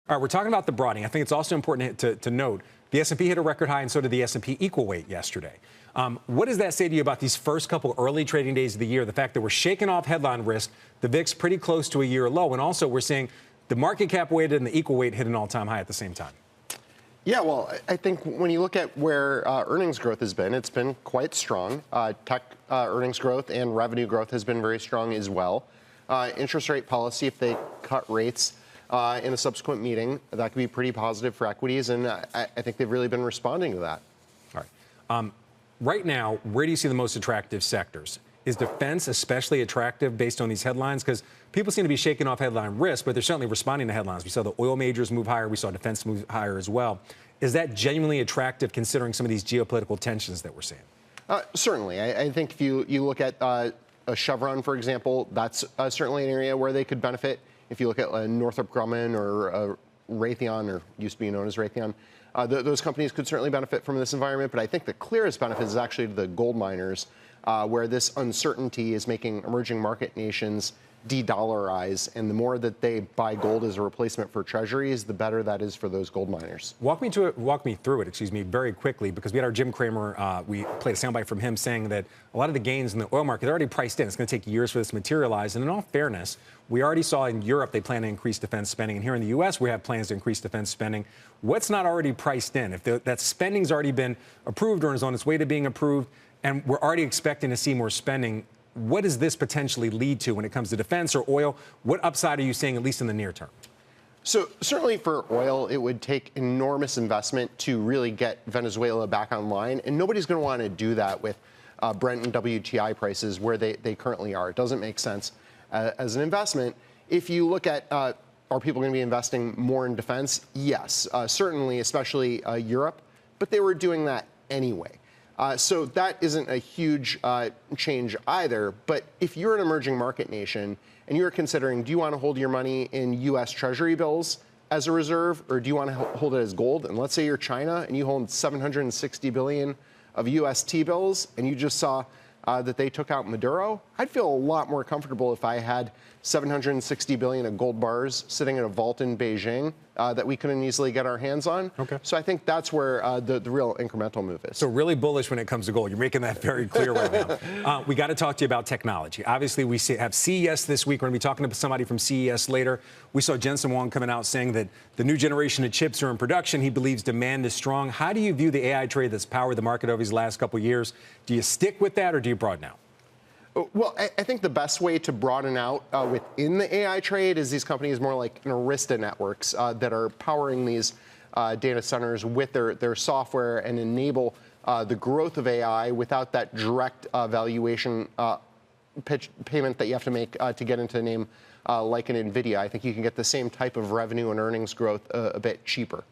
All right, we're talking about the broadening. I think it's also important to note the S&P hit a record high, and so did the S&P equal weight yesterday. What does that say to you about these first couple early trading days of the year? The fact that we're shaking off headline risk, the VIX pretty close to a year low, and also we're seeing the market cap weighted and the equal weight hit an all-time high at the same time. Yeah, well, I think when you look at where earnings growth has been, it's been quite strong. Tech earnings growth and revenue growth has been very strong as well. Interest rate policy, if they cut rates in a subsequent meeting, that could be pretty positive for equities, and I think they've really been responding to that. All right. Right now, where do you see the most attractive sectors? Is defense especially attractive based on these headlines? Because people seem to be shaking off headline risk, but they're certainly responding to headlines. We saw the oil majors move higher. We saw defense move higher as well. Is that genuinely attractive considering some of these geopolitical tensions that we're seeing? Certainly. I think if you look at a Chevron, for example, that's certainly an area where they could benefit. If you look at Northrop Grumman or Raytheon, or used to be known as Raytheon, those companies could certainly benefit from this environment. But I think the clearest benefit is actually to the gold miners, where this uncertainty is making emerging market nations de-dollarize, and the more that they buy gold as a replacement for treasuries, the better that is for those gold miners. Walk me through it, very quickly, because we had our Jim Cramer, we played a soundbite from him saying that a lot of the gains in the oil market, they're already priced in. It's going to take years for this to materialize. And in all fairness, we already saw in Europe they plan to increase defense spending, and here in the U.S. we have plans to increase defense spending. What's not already priced in? If that spending's already been approved or is on its way to being approved, and we're already expecting to see more spending, what does this potentially lead to when it comes to defense or oil? What upside are you seeing, at least in the near term? So certainly for oil, it would take enormous investment to really get Venezuela back online. And nobody's going to want to do that with Brent and WTI prices where they currently are. It doesn't make sense as an investment. If you look at are people going to be investing more in defense? Yes, certainly, especially Europe. But they were doing that anyway. So that isn't a huge change either. But if you're an emerging market nation and you're considering, do you want to hold your money in U.S. Treasury bills as a reserve, or do you want to hold it as gold? And let's say you're China and you hold 760 billion of U.S. T-bills, and you just saw that they took out Maduro, I'd feel a lot more comfortable if I had 760 billion of gold bars sitting in a vault in Beijing that we couldn't easily get our hands on. Okay. So I think that's where the real incremental move is. So really bullish when it comes to gold. You're making that very clear right now. We got to talk to you about technology. Obviously, we have CES this week. We're going to be talking to somebody from CES later. We saw Jensen Huang coming out saying that the new generation of chips are in production. He believes demand is strong. How do you view the AI trade that's powered the market over these last couple of years? Do you stick with that, or do you broaden out? Well, I think the best way to broaden out within the AI trade is these companies more like Arista networks that are powering these data centers with their software and enable the growth of AI without that direct valuation payment that you have to make to get into a name like an NVIDIA. I think you can get the same type of revenue and earnings growth a bit cheaper.